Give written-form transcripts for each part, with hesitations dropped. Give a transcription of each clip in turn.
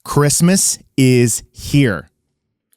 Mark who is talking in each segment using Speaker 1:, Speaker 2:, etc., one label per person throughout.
Speaker 1: Christmas is here.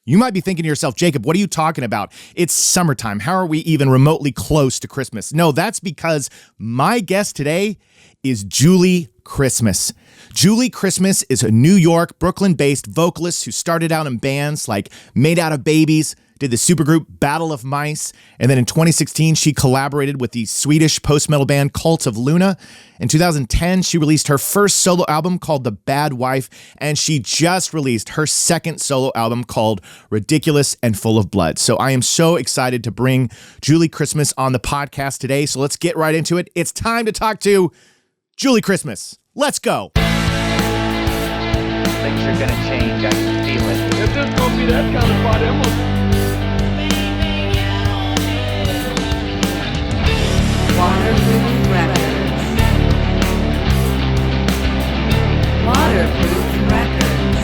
Speaker 1: You might be thinking to yourself, Jacob, what are you talking about? It's summertime. How are we even remotely close to Christmas? No, that's because my guest today is Julie Christmas. Julie Christmas is a New York, Brooklyn-based vocalist who started out in bands like Made Out of Babies, did the supergroup Battle of Mice, and then in 2016, she collaborated with the Swedish post-metal band Cult of Luna. In 2010, she released her first solo album called The Bad Wife, and she just released her second solo album called Ridiculous and Full of Blood. So I am so excited to bring Julie Christmas on the podcast today, so let's get right into it. It's time to talk to Julie Christmas. Let's go.
Speaker 2: Things are gonna change, I can feel it.
Speaker 3: If this gonna be that kind of party, I'm gonna...
Speaker 4: Waterproof Records. Waterproof Records.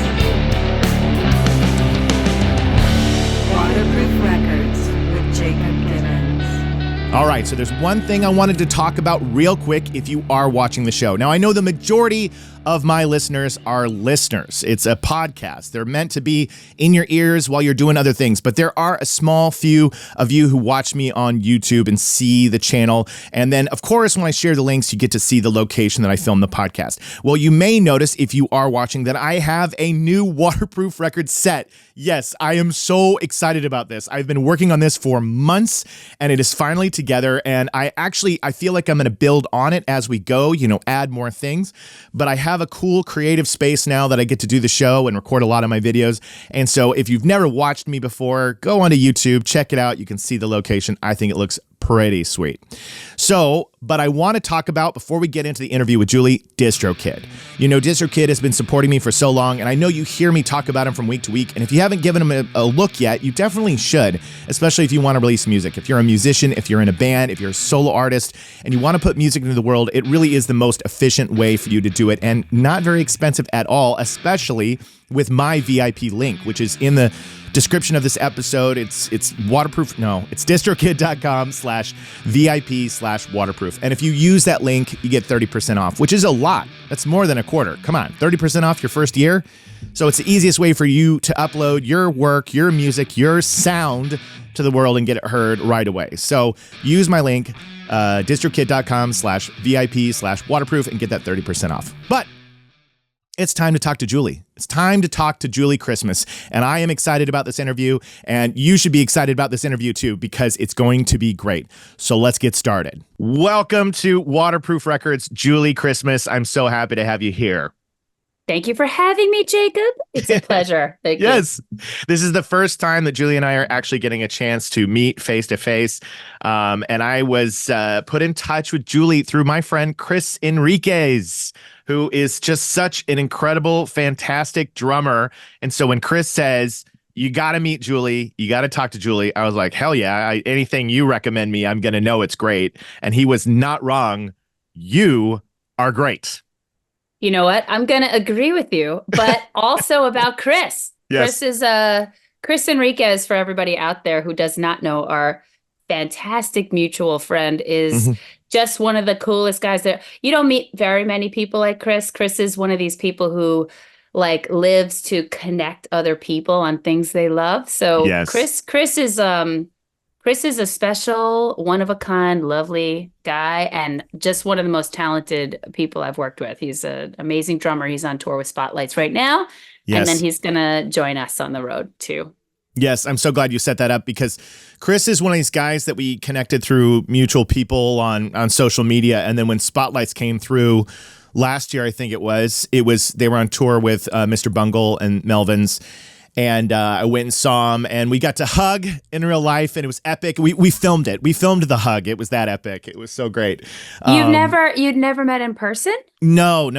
Speaker 4: Waterproof Records with Jacob Gibbons.
Speaker 1: All right, so there's one thing I wanted to talk about real quick if you are watching the show. Now, I know the majority of my listeners are listeners. It's a podcast. They're meant to be in your ears while you're doing other things. But there are a small few of you who watch me on YouTube and see the channel. And then, of course, when I share the links, you get to see the location that I filmed the podcast. Well, you may notice if you are watching that I have a new waterproof record set. Yes, I am so excited about this. I've been working on this for months and it is finally together. And I feel like I'm going to build on it as we go, add more things. But I have a cool creative space now that I get to do the show and record a lot of my videos. And so if you've never watched me before, go onto YouTube, check it out. You can see the location. I think it looks pretty sweet. So, but I want to talk about, before we get into the interview with Julie, DistroKid. DistroKid has been supporting me for so long, and I know you hear me talk about him from week to week, and if you haven't given him a look yet, you definitely should, especially if you want to release music. If you're a musician, if you're in a band, if you're a solo artist, and you want to put music into the world, it really is the most efficient way for you to do it, and not very expensive at all, especially with my VIP link, which is in the description of this episode. It's distrokid.com/VIP/waterproof. And if you use that link, you get 30% off, which is a lot. That's more than a quarter. Come on, 30% off your first year. So it's the easiest way for you to upload your work, your music, your sound to the world and get it heard right away. So use my link, distrokid.com/VIP/waterproof and get that 30% off. But it's time to talk to Julie. It's time to talk to Julie Christmas. And I am excited about this interview. And you should be excited about this interview too, because it's going to be great. So let's get started. Welcome to Waterproof Records, Julie Christmas. I'm so happy to have you here.
Speaker 5: Thank you for having me, Jacob. It's a pleasure. Thank you.
Speaker 1: Yes. This is the first time that Julie and I are actually getting a chance to meet face to face. And I was put in touch with Julie through my friend Chris Enriquez, who is just such an incredible, fantastic drummer. And so when Chris says, you got to meet Julie, you got to talk to Julie, I was like, hell yeah, anything you recommend me, I'm going to know it's great. And he was not wrong. You are great.
Speaker 5: You know what? I'm going to agree with you, but also about Chris.
Speaker 1: Yes.
Speaker 5: Chris Enriquez, for everybody out there who does not know, our fantastic mutual friend, is just one of the coolest guys there. You don't meet very many people like Chris. Chris is one of these people who lives to connect other people on things they love. So yes. Chris is a special, one of a kind, lovely guy, and just one of the most talented people I've worked with. He's an amazing drummer. He's on tour with Spotlights right now. Yes. And then he's going to join us on the road too.
Speaker 1: Yes, I'm so glad you set that up, because Chris is one of these guys that we connected through mutual people on social media. And then when Spotlights came through last year, I think it was they were on tour with Mr. Bungle and Melvins. And I went and saw him, and we got to hug in real life, and it was epic. We filmed it. We filmed the hug. It was that epic. It was so great.
Speaker 5: You'd never met in person?
Speaker 1: No,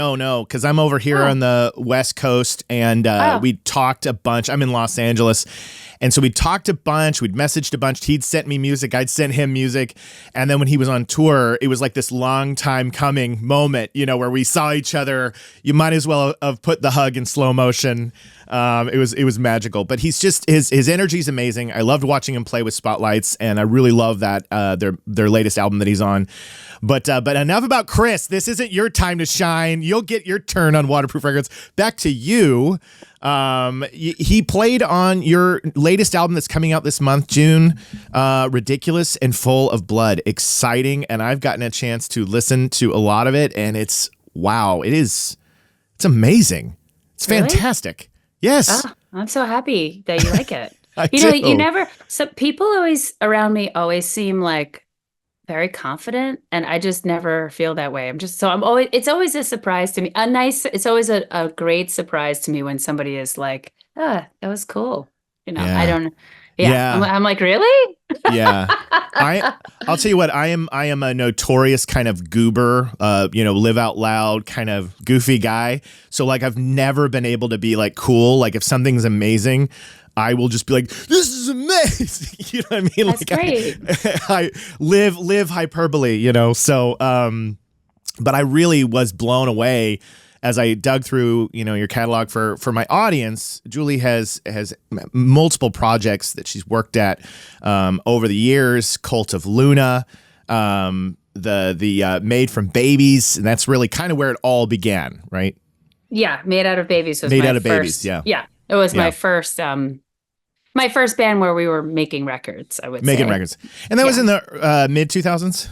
Speaker 1: because I'm over here on the West Coast, and we talked a bunch. I'm in Los Angeles, and so we talked a bunch. We'd messaged a bunch. He'd sent me music. I'd sent him music, and then when he was on tour, it was like this long time coming moment, where we saw each other. You might as well have put the hug in slow motion. It was magical, but he's just his energy is amazing. I loved watching him play with Spotlights, and I really love that their latest album that he's on. But enough about Chris. This isn't your time to shine. You'll get your turn on Waterproof Records. Back to you. He played on your latest album that's coming out this month, June, Ridiculous and Full of Blood. Exciting. And I've gotten a chance to listen to a lot of it, and it's amazing. It's fantastic. Yes.
Speaker 5: Oh, I'm so happy that you like it. So people around me always seem like very confident, and I just never feel that way. It's always a surprise to me. It's always a great surprise to me when somebody is like, that was cool.
Speaker 1: Yeah.
Speaker 5: I don't, I'm like, really?
Speaker 1: Yeah. I'll tell you what, I am a notorious kind of goober, live out loud kind of goofy guy. So like, I've never been able to be like cool. Like if something's amazing, I will just be like, this is amazing. You know what I mean?
Speaker 5: That's great.
Speaker 1: I live hyperbole, so, but I really was blown away as I dug through, your catalog for my audience. Julie has multiple projects that she's worked at over the years. Cult of Luna, the Made from Babies, and that's really kind of where it all began, right?
Speaker 5: Yeah, Made Out of Babies was
Speaker 1: Babies. Yeah,
Speaker 5: it was my first band where we were making records. I would say
Speaker 1: records, and that was in the mid 2000s.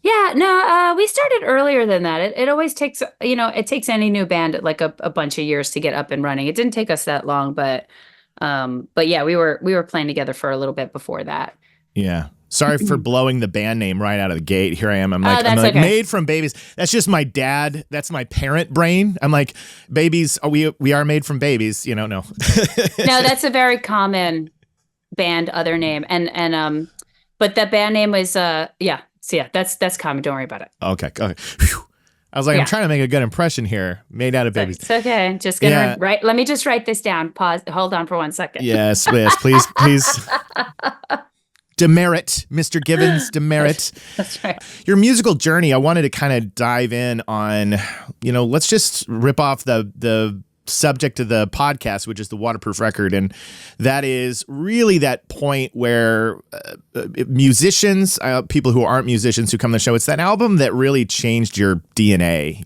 Speaker 5: Yeah, no, we started earlier than that. It always takes, it takes any new band like a bunch of years to get up and running. It didn't take us that long, but yeah, we were playing together for a little bit before that.
Speaker 1: Yeah. Sorry for blowing the band name right out of the gate. Here I am. I'm like,
Speaker 5: okay.
Speaker 1: Made from Babies. That's just my dad. That's my parent brain. I'm like, babies. We are made from babies. No. No,
Speaker 5: that's a very common band other name, and but that band name was So yeah, that's common. Don't worry about it.
Speaker 1: Okay. Whew. I was like, I'm trying to make a good impression here. Made Out of Babies.
Speaker 5: It's okay. Just gonna write. Let me just write this down. Pause. Hold on for 1 second.
Speaker 1: Yes, please. Demerit, Mr. Givens, demerit.
Speaker 5: That's right.
Speaker 1: Your musical journey, I wanted to kind of dive in on, let's just rip off the subject of the podcast, which is the Waterproof Record. And that is really that point where musicians, people who aren't musicians who come to the show, it's that album that really changed your DNA.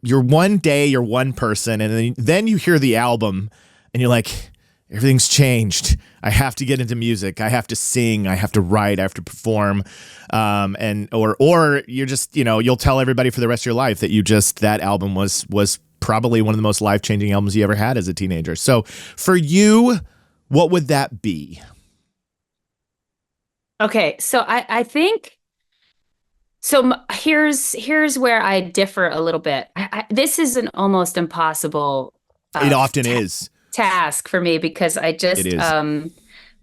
Speaker 1: You're one day, you're one person, and then you hear the album and you're like, everything's changed. I have to get into music. I have to sing. I have to write. I have to perform. Or you're just, you'll tell everybody for the rest of your life that that album was probably one of the most life-changing albums you ever had as a teenager. So for you, what would that be?
Speaker 5: Okay. So I think, here's where I differ a little bit. This is an almost impossible
Speaker 1: it often is.
Speaker 5: Task for me because I just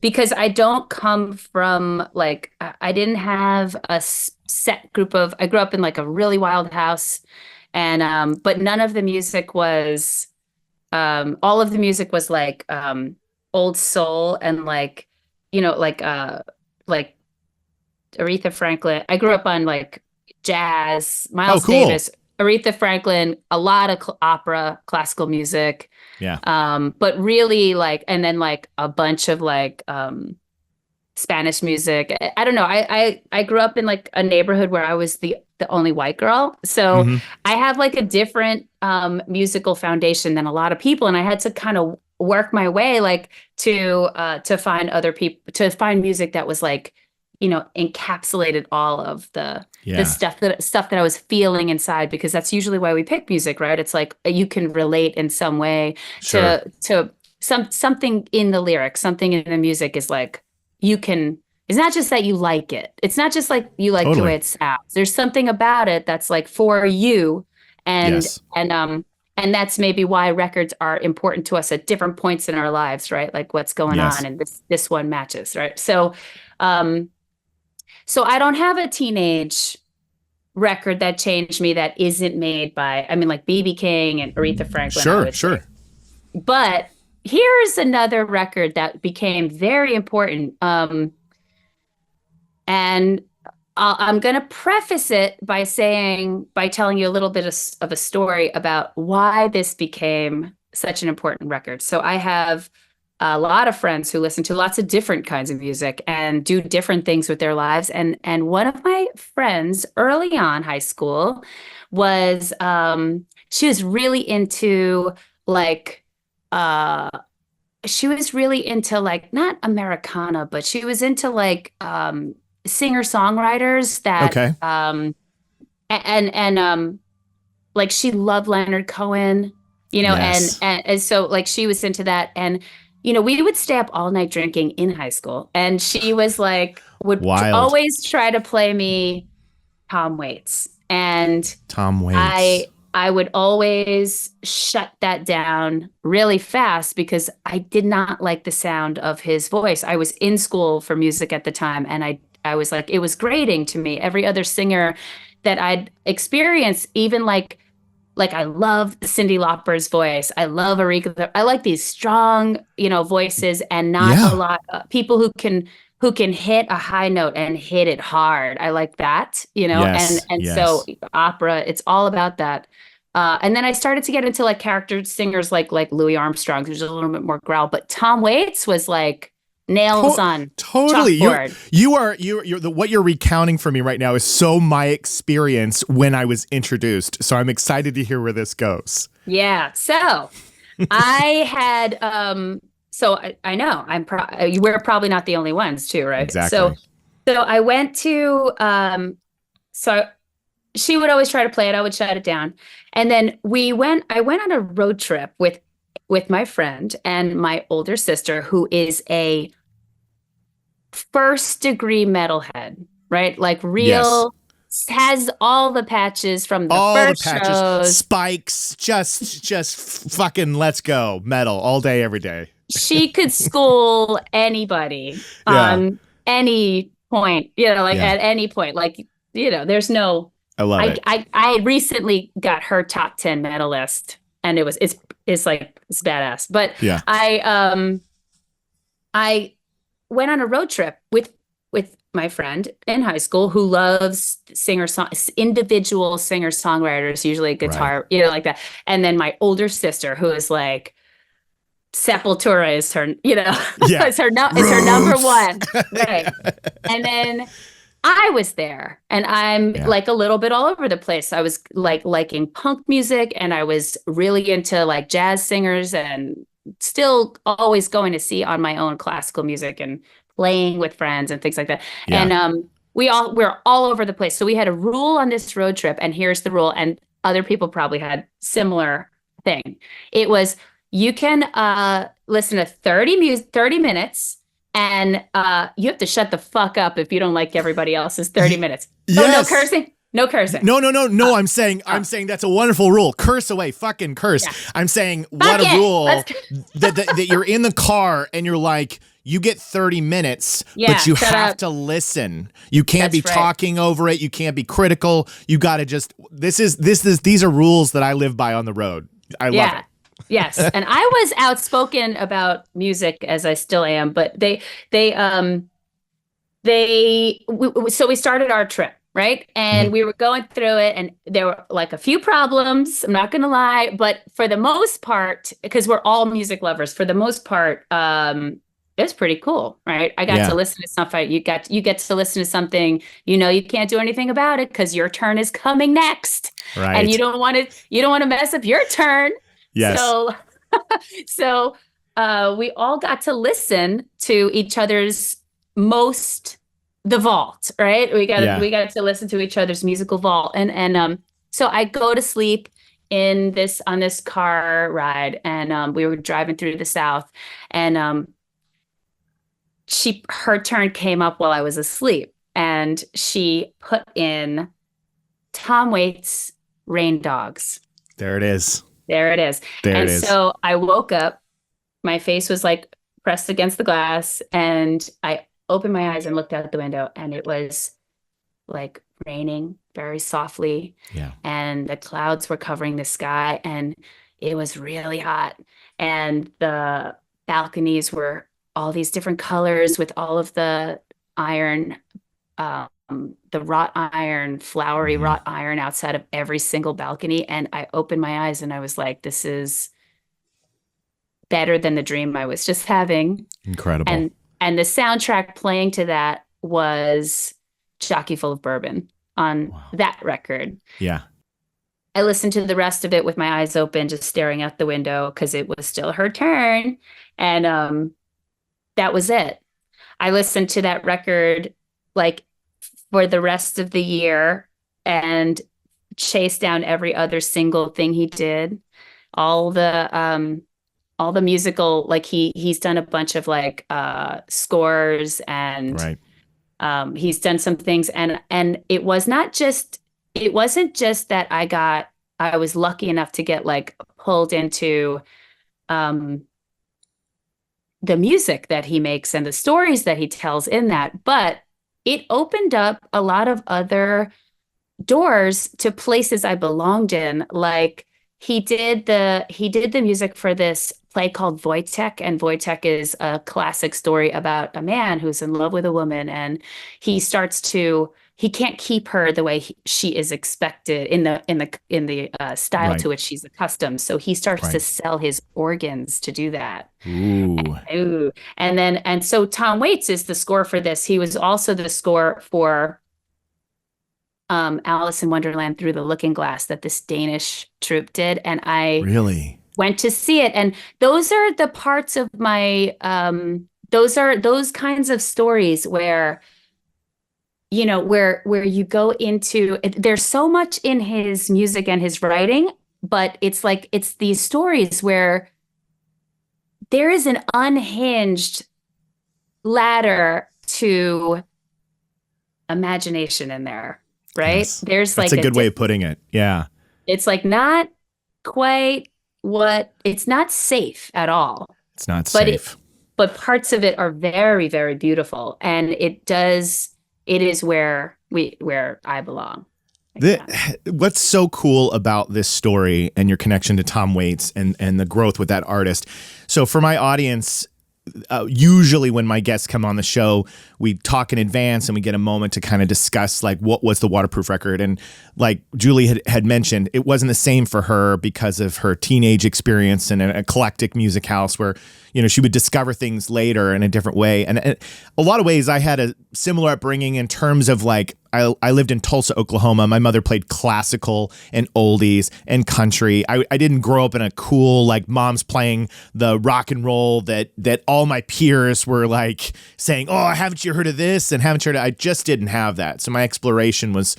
Speaker 5: because I don't come from like I didn't have a set group of I grew up in like a really wild house and but none of the music was all of the music was like old soul and like like Aretha Franklin. I grew up on like jazz, Miles Davis, Aretha Franklin, a lot of opera, classical music.
Speaker 1: Yeah.
Speaker 5: But really like, and then like a bunch of like Spanish music. I don't know. I grew up in like a neighborhood where I was the only white girl. So I have like a different musical foundation than a lot of people. And I had to kind of work my way like to find other people, to find music that was like, encapsulated all of the stuff that I was feeling inside, because that's usually why we pick music, right? It's like you can relate in some way to something in the lyrics, something in the music is like it's not just that you like it. It's not just like you like the way it sounds. There's something about it that's like for you, and that's maybe why records are important to us at different points in our lives, right? Like what's going on, and this one matches, right? So I don't have a teenage record that changed me that isn't made by, like B.B. King and Aretha Franklin.
Speaker 1: Sure.
Speaker 5: But here's another record that became very important. And I'm going to preface it by telling you a little bit of a story about why this became such an important record. So I have a lot of friends who listen to lots of different kinds of music and do different things with their lives. And one of my friends early on high school was she was really into like she was really into like not Americana, but she was into like singer-songwriters that
Speaker 1: Okay.
Speaker 5: and like she loved Leonard Cohen,
Speaker 1: Yes.
Speaker 5: and so like she was into that. And we would stay up all night drinking in high school, and she was like
Speaker 1: Wild.
Speaker 5: always try to play me Tom Waits. And
Speaker 1: Tom Waits.
Speaker 5: I would always shut that down really fast because I did not like the sound of his voice. I was in school for music at the time, and I was like, it was grating to me. Every other singer that I'd experienced, even like I love Cyndi Lauper's voice. I love Aretha. I like these strong, voices, and not a lot of people who can hit a high note and hit it hard. I like that,
Speaker 1: Yes,
Speaker 5: and
Speaker 1: yes.
Speaker 5: so opera, it's all about that. And then I started to get into like character singers like Louis Armstrong, who's a little bit more growl, but Tom Waits was like nails on
Speaker 1: Totally.
Speaker 5: chalkboard.
Speaker 1: What you're recounting for me right now is so my experience when I was introduced. So I'm excited to hear where this goes.
Speaker 5: Yeah. So I had so I know we're probably not the only ones too, right?
Speaker 1: Exactly.
Speaker 5: So I went to so she would always try to play it, I would shut it down. And then I went on a road trip with my friend and my older sister, who is a first degree metalhead, right? Like real, has all the patches from the
Speaker 1: All
Speaker 5: first
Speaker 1: the patches,
Speaker 5: shows.
Speaker 1: spikes, just fucking let's go metal all day, every day.
Speaker 5: She could school anybody
Speaker 1: Yeah.
Speaker 5: on any point, like
Speaker 1: Yeah.
Speaker 5: at any point, like, there's no,
Speaker 1: I love it.
Speaker 5: I recently got her top 10 metal list, and it's like, it's badass. But
Speaker 1: Yeah.
Speaker 5: I went on a road trip with my friend in high school who loves individual singer-songwriters, usually guitar, like that. And then my older sister, who is like, Sepultura is her, it's her number one. Right. And then I was there, and I'm like a little bit all over the place. I was like liking punk music, and I was really into like jazz singers, and still always going to see on my own classical music and playing with friends and things like that.
Speaker 1: Yeah.
Speaker 5: And we're all over the place. So we had a rule on this road trip, and here's the rule. And other people probably had similar thing. It was, you can listen to 30 minutes, and you have to shut the fuck up if you don't like everybody else's 30 minutes.
Speaker 1: Yes.
Speaker 5: Oh, no cursing? No cursing.
Speaker 1: No. I'm saying that's a wonderful rule. Curse away, fucking curse.
Speaker 5: Yeah.
Speaker 1: I'm saying what a rule that you're in the car and you're like, you get 30 minutes, but you have
Speaker 5: up.
Speaker 1: to listen. You can't
Speaker 5: That's
Speaker 1: be
Speaker 5: right.
Speaker 1: talking over it. You can't be critical. You got to just, these are rules that I live by on the road. I love it.
Speaker 5: Yes. And I was outspoken about music, as I still am, but so we started our trip, right? And we were going through it, and there were like a few problems, I'm not going to lie, but for the most part, because we're all music lovers, for the most part, it was pretty cool, right? I got to listen to something. You get to listen to something, you can't do anything about it because your turn is coming next.
Speaker 1: Right.
Speaker 5: And you don't want to mess up your turn.
Speaker 1: Yes.
Speaker 5: So we all got to listen to each other's the vault, right? We got to listen to each other's musical vault. And so I go to sleep on this car ride, and we were driving through the South, and her turn came up while I was asleep, and she put in Tom Waits' Rain Dogs.
Speaker 1: There it is.
Speaker 5: There it is.
Speaker 1: There it
Speaker 5: is.
Speaker 1: is.
Speaker 5: So I woke up, my face was like pressed against the glass, and I opened my eyes and looked out the window, and it was like raining very softly.
Speaker 1: Yeah.
Speaker 5: And the clouds were covering the sky, and it was really hot. And the balconies were all these different colors with all of the iron, the wrought iron, flowery wrought iron outside of every single balcony. And I opened my eyes, and I was like, this is better than the dream I was just having.
Speaker 1: Incredible.
Speaker 5: And the soundtrack playing to that was Jockey Full of Bourbon on that record.
Speaker 1: Yeah.
Speaker 5: I listened to the rest of it with my eyes open, just staring out the window because it was still her turn. And that was it. I listened to that record like for the rest of the year and chased down every other single thing he did. All the musical, like he's done a bunch of like scores, and
Speaker 1: right.
Speaker 5: He's done some things, and it wasn't just that I was lucky enough to get like pulled into the music that he makes and the stories that he tells in that, but it opened up a lot of other doors to places I belonged in. Like he did the music for this play called Wojtek, and Wojtek is a classic story about a man who's in love with a woman, and he can't keep her the way she is expected in the style
Speaker 1: right.
Speaker 5: to which she's accustomed. So he starts
Speaker 1: right.
Speaker 5: to sell his organs to do that.
Speaker 1: Ooh.
Speaker 5: And so Tom Waits is the score for this. He was also the score for Alice in Wonderland Through the Looking Glass that this Danish troupe did, and I
Speaker 1: really
Speaker 5: went to see it. And those are the parts of my those kinds of stories where, you know, where you go into, there's so much in his music and his writing, but it's these stories where there is an unhinged ladder to imagination in there, right?
Speaker 1: Yes.
Speaker 5: There's like
Speaker 1: that's a good way of putting it. Yeah.
Speaker 5: It's like not quite it's not safe at all.
Speaker 1: It's not safe.
Speaker 5: But parts of it are very, very beautiful. And it is where I belong.
Speaker 1: What's so cool about this story and your connection to Tom Waits and the growth with that artist. So for my audience, usually when my guests come on the show, we talk in advance and we get a moment to kind of discuss like what was the Waterproof record. And like Julie had mentioned, it wasn't the same for her because of her teenage experience in an eclectic music house where, you know, she would discover things later in a different way. And a lot of ways I had a similar upbringing in terms of like, I lived in Tulsa, Oklahoma. My mother played classical and oldies and country. I didn't grow up in a cool, like mom's playing the rock and roll that all my peers were like saying, oh, haven't you heard of this? And haven't you heard of, I just didn't have that. So my exploration was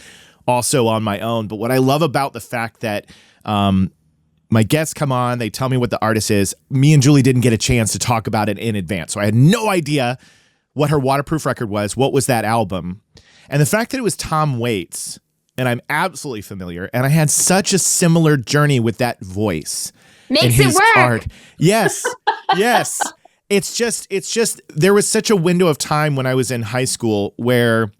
Speaker 1: also on my own. But what I love about the fact that my guests come on, they tell me what the artist is. Me and Julie didn't get a chance to talk about it in advance. So I had no idea what her Waterproof record was. What was that album? And the fact that it was Tom Waits, and I'm absolutely familiar, and I had such a similar journey with that voice.
Speaker 5: Makes it work.
Speaker 1: Art. Yes. Yes. It's just, there was such a window of time when I was in high school where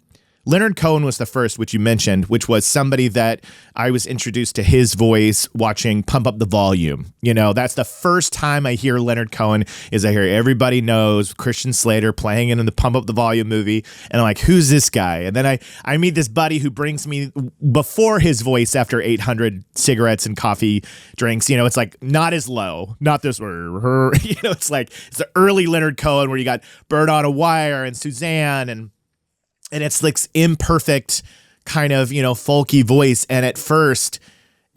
Speaker 1: Leonard Cohen was the first, which you mentioned, which was somebody that I was introduced to his voice watching Pump Up the Volume. You know, that's the first time I hear Leonard Cohen is I hear Everybody Knows Christian Slater playing it in the Pump Up the Volume movie. And I'm like, who's this guy? And then I meet this buddy who brings me before his voice after 800 cigarettes and coffee drinks. You know, it's like not as low, not this, you know, it's like it's the early Leonard Cohen where you got Bird on a Wire and Suzanne and it's like imperfect kind of, you know, folky voice. And at first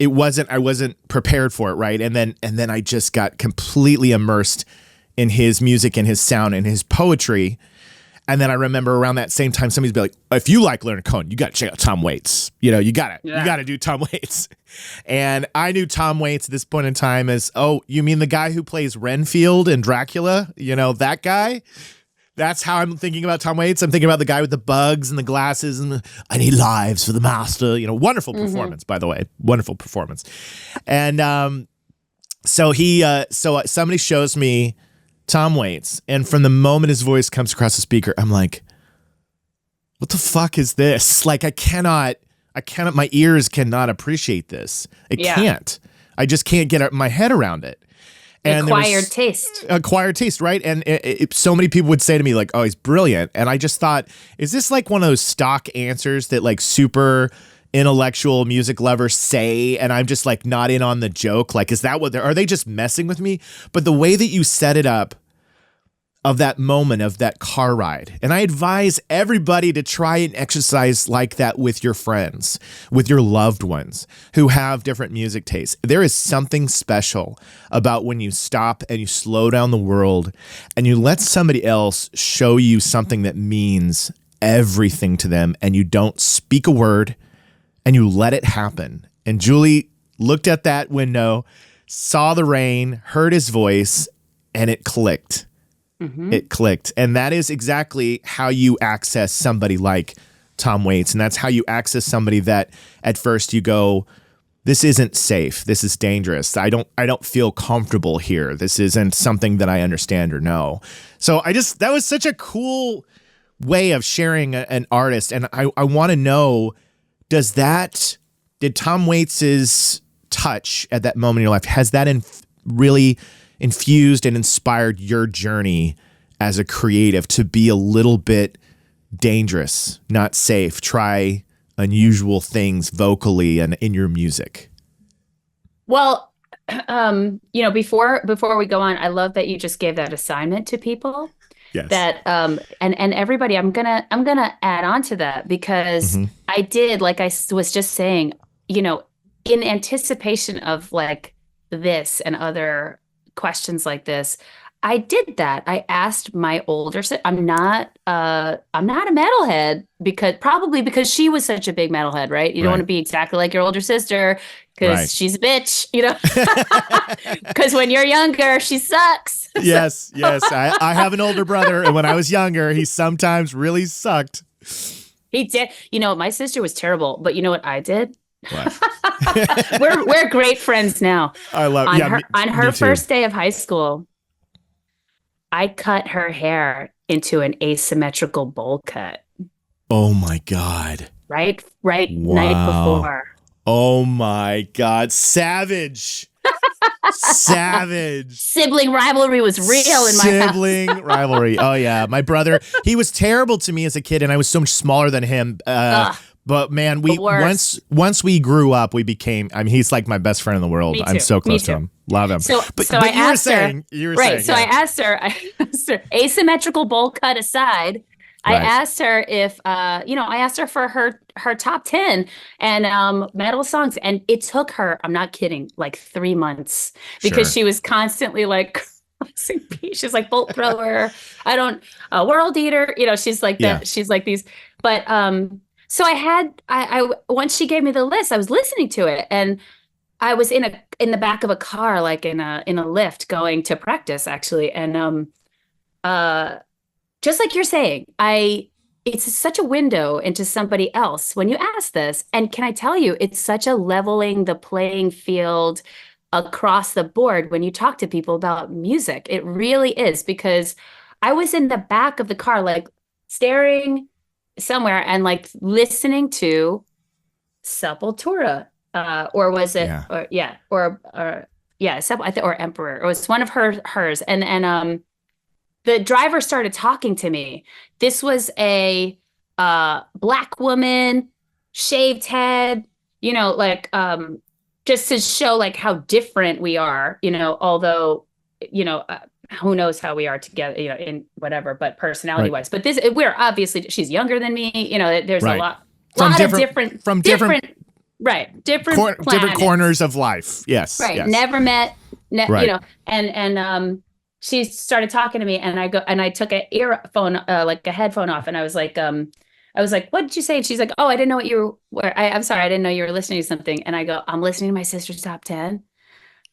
Speaker 1: I wasn't prepared for it. Right. And then I just got completely immersed in his music and his sound and his poetry. And then I remember around that same time, somebody's be like, if you like Leonard Cohen, you got to check out Tom Waits. You know, you got to do Tom Waits. And I knew Tom Waits at this point in time as, oh, you mean the guy who plays Renfield in Dracula? You know, that guy? That's how I'm thinking about Tom Waits. I'm thinking about the guy with the bugs and the glasses and I need lives for the master. You know, wonderful performance, by the way. Wonderful performance. And so somebody shows me Tom Waits. And from the moment his voice comes across the speaker, I'm like, what the fuck is this? Like, I cannot, my ears cannot appreciate this. It can't. I just can't get my head around it. And
Speaker 5: acquired taste,
Speaker 1: right? And so many people would say to me like, oh, he's brilliant. And I just thought, is this like one of those stock answers that like super intellectual music lovers say, and I'm just like not in on the joke. Like, is that what are they just messing with me? But the way that you set it up of that moment of that car ride, and I advise everybody to try and exercise like that with your friends, with your loved ones who have different music tastes. There is something special about when you stop and you slow down the world and you let somebody else show you something that means everything to them, and you don't speak a word and you let it happen. And Julie looked at that window, saw the rain, heard his voice, and it clicked. Mm-hmm. It clicked. And that is exactly how you access somebody like Tom Waits. And that's how you access somebody that at first you go, this isn't safe. This is dangerous. I don't feel comfortable here. This isn't something that I understand or know. So that was such a cool way of sharing an artist. And I want to know, did Tom Waits's touch at that moment in your life, has that really infused and inspired your journey as a creative to be a little bit dangerous, not safe, try unusual things vocally and in your music?
Speaker 5: Well, before we go on, I love that you just gave that assignment to people.
Speaker 1: Yes.
Speaker 5: That and everybody, I'm gonna add on to that because I did, like I was just saying, in anticipation of like this and other questions like this, I did that. I asked my older sister. I'm not a metalhead because she was such a big metalhead, right? You don't want to be exactly like your older sister because she's a bitch, because when you're younger, she sucks.
Speaker 1: Yes. I have an older brother, and when I was younger, he sometimes really sucked.
Speaker 5: He did. My sister was terrible, but you know what I did? What? we're great friends now.
Speaker 1: I love
Speaker 5: on her first day of high school. I cut her hair into an asymmetrical bowl cut.
Speaker 1: Oh my God!
Speaker 5: Right, wow. Night before.
Speaker 1: Oh my God! Savage. Savage.
Speaker 5: Sibling rivalry was real in my house.
Speaker 1: Sibling rivalry. Oh yeah, my brother. He was terrible to me as a kid, and I was so much smaller than him. But man, once we grew up, we became. I mean, he's like my best friend in the world.
Speaker 5: Me too.
Speaker 1: I'm so close to him. Love him.
Speaker 5: But I asked her. I asked her. Asymmetrical bowl cut aside. I asked her if, I asked her for her top 10 and metal songs, and it took her, I'm not kidding, like 3 months because she was constantly like, she's like bolt thrower, world eater, she's like that. She's like these, but so I once she gave me the list, I was listening to it, and I was in the back of a car, like in a lift going to practice actually, and just like you're saying, it's such a window into somebody else when you ask this. And can I tell you, it's such a leveling the playing field across the board when you talk to people about music. It really is, because I was in the back of the car, like staring somewhere and like listening to Sepultura, or was it, or Emperor. It was one of hers. And the driver started talking to me. This was a black woman, shaved head, just to show like how different we are, although, who knows how we are together, in whatever, but personality wise. But we're obviously, she's younger than me, there's a lot of different different
Speaker 1: corners of life. Yes.
Speaker 5: Right.
Speaker 1: Yes.
Speaker 5: Never met, and she started talking to me, and I took an earphone, like a headphone off, and I was like, what did you say? And she's like, oh, I didn't know what you were. I'm sorry, I didn't know you were listening to something. And I go, I'm listening to my sister's top 10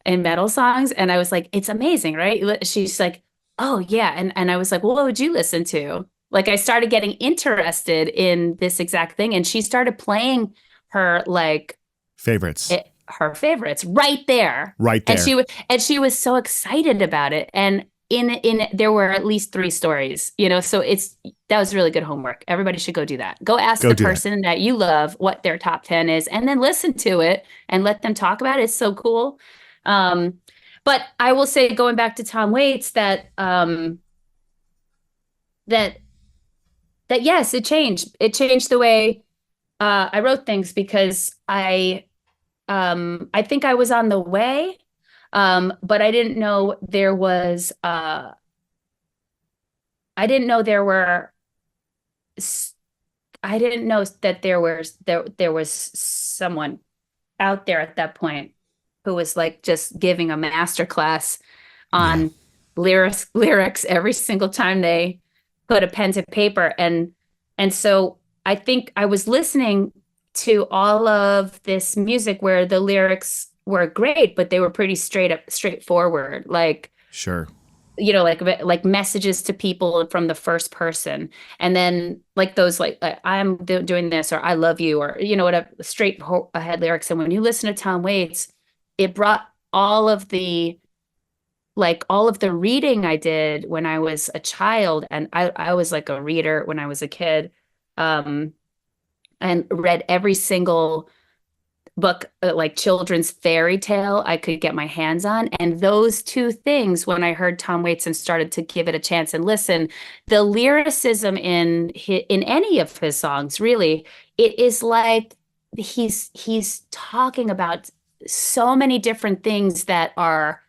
Speaker 5: in metal songs. And I was like, it's amazing, right? She's like, oh yeah. And I was like, well, what would you listen to? Like, I started getting interested in this exact thing, and she started playing her like
Speaker 1: favorites.
Speaker 5: Her favorites right there. And she was so excited about it. And in there were at least 3 stories, so that was really good homework. Everybody should go do that. Go ask the person that you love what their top 10 is, and then listen to it and let them talk about it. It's so cool. But I will say, going back to Tom Waits, that yes, it changed. It changed the way I wrote things because I think I was on the way, but I didn't know there was I didn't know there were I didn't know that there was someone out there at that point who was like just giving a master class
Speaker 1: Yeah.
Speaker 5: on lyrics every single time they put a pen to paper. And so I think I was listening to all of this music where the lyrics were great, but they were pretty straightforward. Like,
Speaker 1: Sure.
Speaker 5: like messages to people from the first person, and then like those like I'm doing this, or I love you, or whatever, straight ahead lyrics. And when you listen to Tom Waits, it brought all of the reading I did when I was a child, and I was like a reader when I was a kid, um and read every single book, like children's fairy tale I could get my hands on. And those two things, when I heard Tom Waits and started to give it a chance and listen, the lyricism in any of his songs, really, it is like he's talking about so many different things that are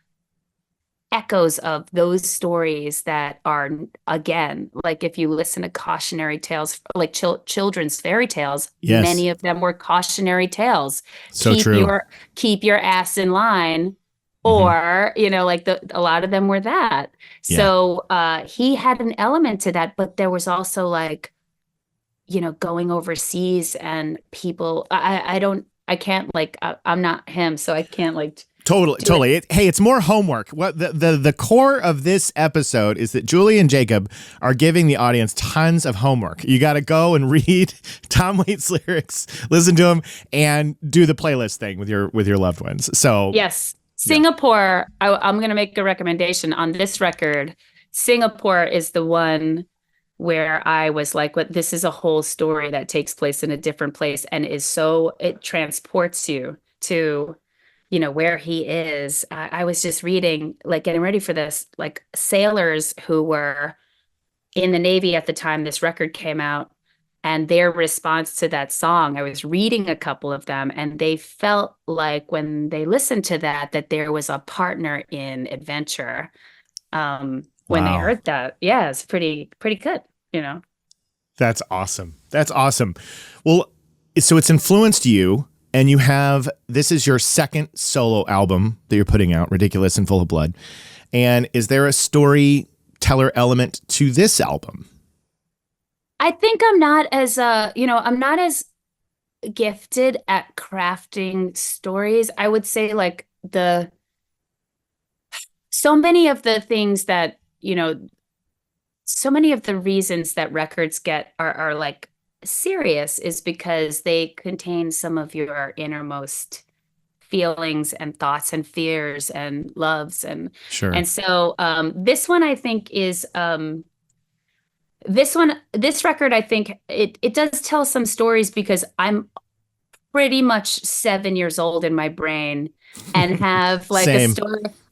Speaker 5: echoes of those stories that are, again, like if you listen to cautionary tales, like children's fairy tales,
Speaker 1: Yes.
Speaker 5: many of them were cautionary tales.
Speaker 1: So true.
Speaker 5: Keep your ass in line, or like a lot of them were that.
Speaker 1: Yeah.
Speaker 5: So he had an element to that, but there was also like, going overseas and people. I can't like, I'm not him, so I can't like.
Speaker 1: Totally. Hey, it's more homework. What the core of this episode is that Julie and Jacob are giving the audience tons of homework. You got to go and read Tom Waits lyrics, listen to them, and do the playlist thing with your loved ones. So
Speaker 5: yes, Singapore. I'm going to make a recommendation on this record. Singapore is the one where I was like, "What? This is a whole story that takes place in a different place, and it transports you to." Where he is. I was just reading, like getting ready for this, like sailors who were in the Navy at the time this record came out, and their response to that song. I was reading a couple of them, and they felt like when they listened to that there was a partner in adventure. When they
Speaker 1: Wow.
Speaker 5: heard that, yeah, it's pretty good,
Speaker 1: That's awesome. That's awesome. Well, so it's influenced you. And this is your second solo album that you're putting out, Ridiculous and Full of Blood. And is there a storyteller element to this album?
Speaker 5: I think I'm not as gifted at crafting stories. I would say like so many of the things that, so many of the reasons that records get are like serious is because they contain some of your innermost feelings and thoughts and fears and loves, and
Speaker 1: Sure.
Speaker 5: and so this one I think is this record, I think it does tell some stories because I'm pretty much 7 years old in my brain and have like
Speaker 1: Same.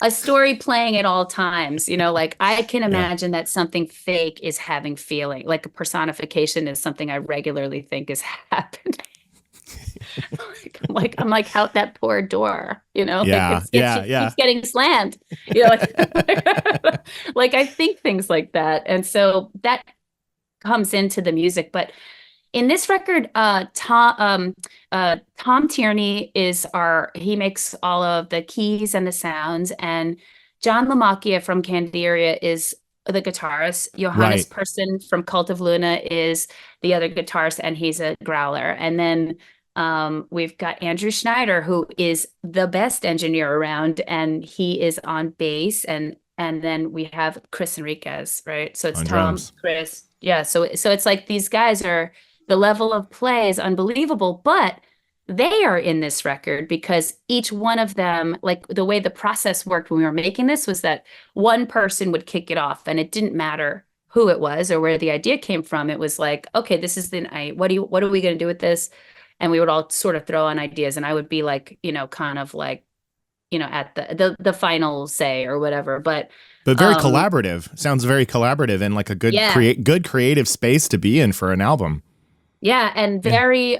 Speaker 5: a story playing at all times. Like I can imagine that something fake is having feeling, like a personification is something I regularly think is happening. I'm like out that poor door,
Speaker 1: Yeah,
Speaker 5: it keeps getting slammed, like I think things like that. And so that comes into the music. But in this record, Tom Tierney he makes all of the keys and the sounds, and John LaMacchia from Candiria is the guitarist. Johannes
Speaker 1: Right.
Speaker 5: Persson from Cult of Luna is the other guitarist, and he's a growler. And then we've got Andrew Schneider, who is the best engineer around, and he is on bass, and then we have Chris Enriquez, right? So it's
Speaker 1: On
Speaker 5: Tom,
Speaker 1: drums.
Speaker 5: Chris, yeah. So it's like these guys are. The level of play is unbelievable, but they are in this record because each one of them, like the way the process worked when we were making this was that one person would kick it off, and it didn't matter who it was or where the idea came from. It was like, okay, this is the night. What are we going to do with this? And we would all sort of throw on ideas, and I would be like, kind of like, at the final say or whatever. But
Speaker 1: very collaborative. Sounds very collaborative and like a good
Speaker 5: Yeah.
Speaker 1: good creative space to be in for an album.
Speaker 5: Yeah, and very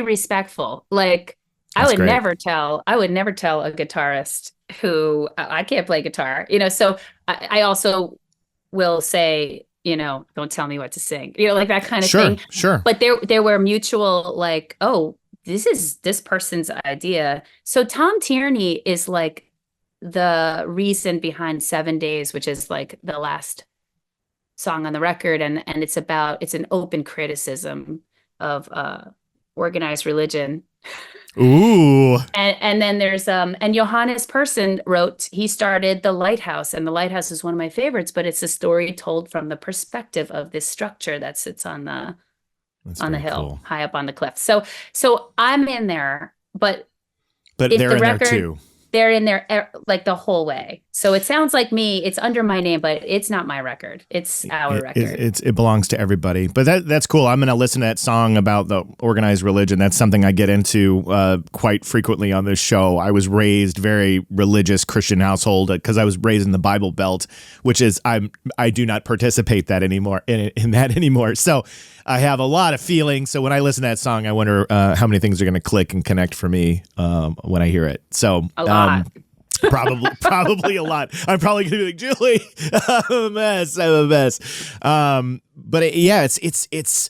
Speaker 5: respectful. Like
Speaker 1: That's great.
Speaker 5: I would never tell a guitarist who I can't play guitar, so I also will say, don't tell me what to sing, like that kind of
Speaker 1: Sure,
Speaker 5: thing.
Speaker 1: sure.
Speaker 5: But there were mutual, like, oh, this is this person's idea. So Tom Tierney is like the reason behind 7 Days, which is like the last song on the record, and it's an open criticism of organized religion.
Speaker 1: Ooh.
Speaker 5: And then there's and Johannes Person he started The Lighthouse, and The Lighthouse is one of my favorites, but it's a story told from the perspective of this structure that sits on the hill,
Speaker 1: cool.
Speaker 5: high up on the cliff. So I'm in there, but if
Speaker 1: they're
Speaker 5: the
Speaker 1: in
Speaker 5: record,
Speaker 1: there too.
Speaker 5: they're in there like the whole way. So it sounds like me. It's under my name, but it's not my record. It's our record.
Speaker 1: It belongs to everybody. But that's cool. I'm going to listen to that song about the organized religion. That's something I get into quite frequently on this show. I was raised very religious Christian household because I was raised in the Bible Belt, which is I do not participate that anymore in that anymore. So I have a lot of feelings. So when I listen to that song, I wonder how many things are going to click and connect for me when I hear it. So
Speaker 5: a lot.
Speaker 1: Probably a lot. I'm probably gonna be like, Julie, I'm a mess. But it's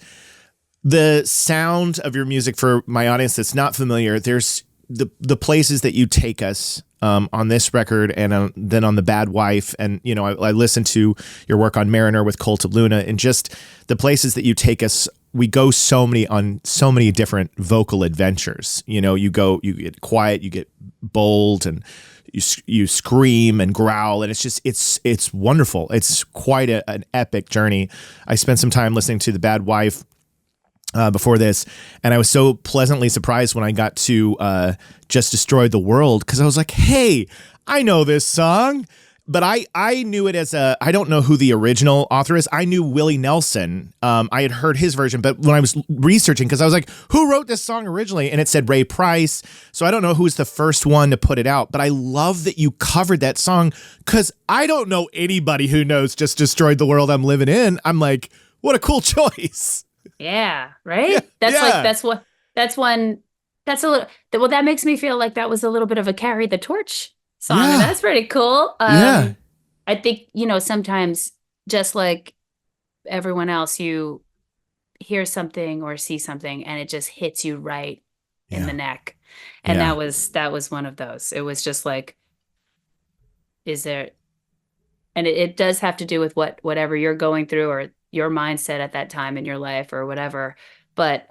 Speaker 1: the sound of your music. For my audience that's not familiar, there's the places that you take us on this record, and then on The Bad Wife, and I listened to your work on Mariner with Cult of Luna, and just the places that you take us. We go on so many different vocal adventures. You get quiet, you get bold, and you scream and growl, and it's wonderful. It's quite an epic journey. I spent some time listening to The Bad Wife before this, and I was so pleasantly surprised when I got to Just Destroy the World, because I was like, hey, I know this song. But I knew it as I don't know who the original author is. I knew Willie Nelson. I had heard his version, but when I was researching, because I was like, who wrote this song originally? And it said Ray Price. So I don't know who's the first one to put it out, but I love that you covered that song, because I don't know anybody who knows Just Destroyed the World I'm Living In. I'm like, what a cool choice.
Speaker 5: Yeah, right? That's that makes me feel like that was a little bit of a carry the torch song.
Speaker 1: Yeah.
Speaker 5: And that's pretty cool.
Speaker 1: Yeah.
Speaker 5: I think, sometimes, just like everyone else, you hear something or see something and it just hits you right in the neck. And that was one of those. It was just like, and it does have to do with whatever you're going through or your mindset at that time in your life or whatever. But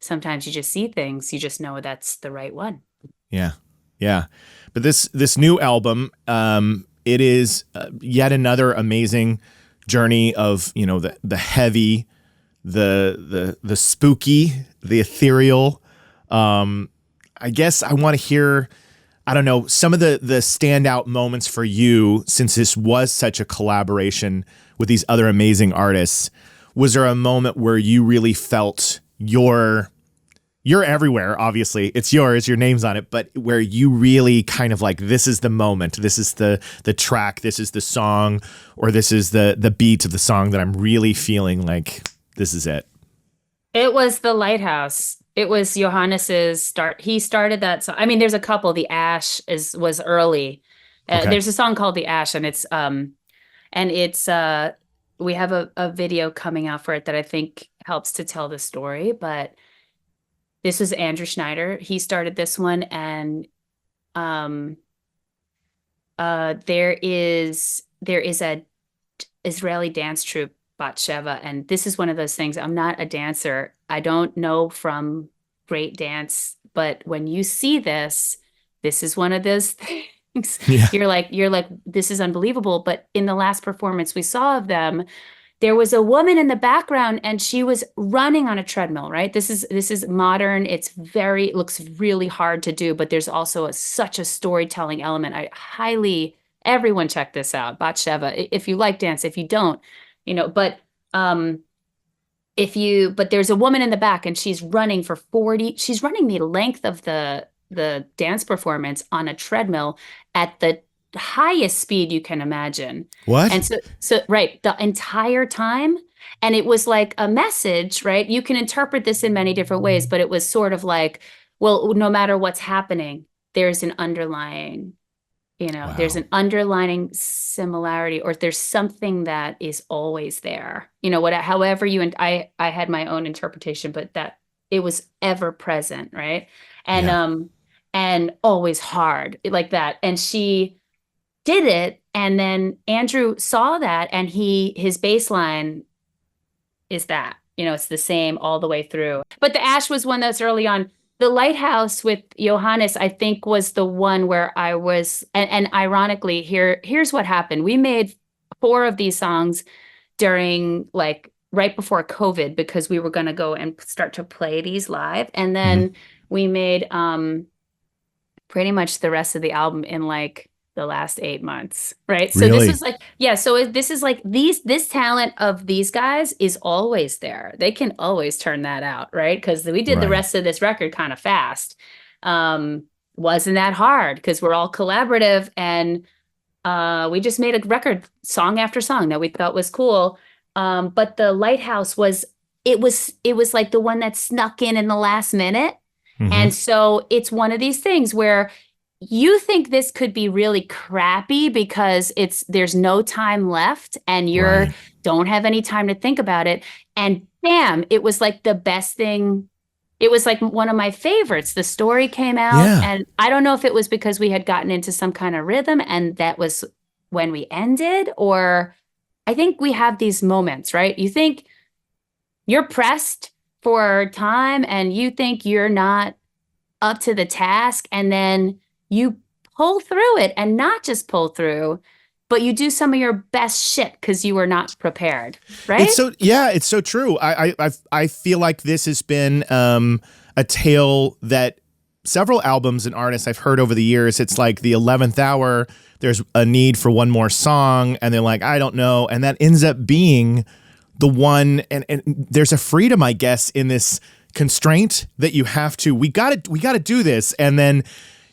Speaker 5: sometimes you just see things, you just know that's the right one.
Speaker 1: Yeah. Yeah. But this new album, it is yet another amazing journey of, the heavy, the spooky, the ethereal. I guess I want to hear, I don't know, some of the standout moments for you, since this was such a collaboration with these other amazing artists. Was there a moment where you really felt you're everywhere, obviously. It's yours, your name's on it, but where you really kind of like, this is the moment, this is the track, this is the song, or this is the beat of the song that I'm really feeling like this is it?
Speaker 5: It was The Lighthouse. It was Johannes's start. He started that song. I mean, there's a couple. The Ash was early.
Speaker 1: Okay.
Speaker 5: There's a song called The Ash, and it's we have a video coming out for it that I think helps to tell the story, but this was Andrew Schneider. He started this one, and there is a Israeli dance troupe, Bat Sheva, and this is one of those things. I'm not a dancer. I don't know from great dance, but when you see this is one of those things.
Speaker 1: Yeah.
Speaker 5: You're like, this is unbelievable. But in the last performance we saw of them, there was a woman in the background and she was running on a treadmill, right? This is modern. It looks really hard to do, but there's also such a storytelling element. Everyone check this out. Bat Sheva, if you like dance, if you don't, but there's a woman in the back and she's running she's running the length of the dance performance on a treadmill at the highest speed you can imagine.
Speaker 1: What?
Speaker 5: And so right, the entire time. And it was like a message, right? You can interpret this in many different ways, but it was sort of like, well, no matter what's happening, there's an underlying, there's an underlying similarity, or there's something that is always there. However and I had my own interpretation, but that it was ever present, right? And always hard like that. And she did it. And then Andrew saw that, and his baseline is that, it's the same all the way through. But the Ash was one that's early on. The Lighthouse with Johannes, I think, was the one where I was, and ironically, here's what happened. We made 4 of these songs during right before COVID, because we were going to go and start to play these live. And then we made pretty much the rest of the album in the last 8 months, right? So
Speaker 1: Really?
Speaker 5: this is this is this talent of these guys is always there. They can always turn that out, right? Because we did the rest of this record kind of fast. Wasn't that hard, because we're all collaborative, and we just made a record song after song that we thought was cool. But the Lighthouse was like the one that snuck in the last minute. And so it's one of these things where you think this could be really crappy because there's no time left, and don't have any time to think about it. And bam, it was like the best thing. It was like one of my favorites. The story came out, and I don't know if it was because we had gotten into some kind of rhythm, and that was when we ended, or I think we have these moments, right? You think you're pressed for time, and you think you're not up to the task, and then you pull through it, and not just pull through, but you do some of your best shit because you were not prepared, right?
Speaker 1: It's so true. I feel like this has been a tale that several albums and artists I've heard over the years. It's like the 11th hour, there's a need for one more song, and they're like, I don't know, and that ends up being the one. And there's a freedom, I guess, in this constraint that you have to. We got to do this, and then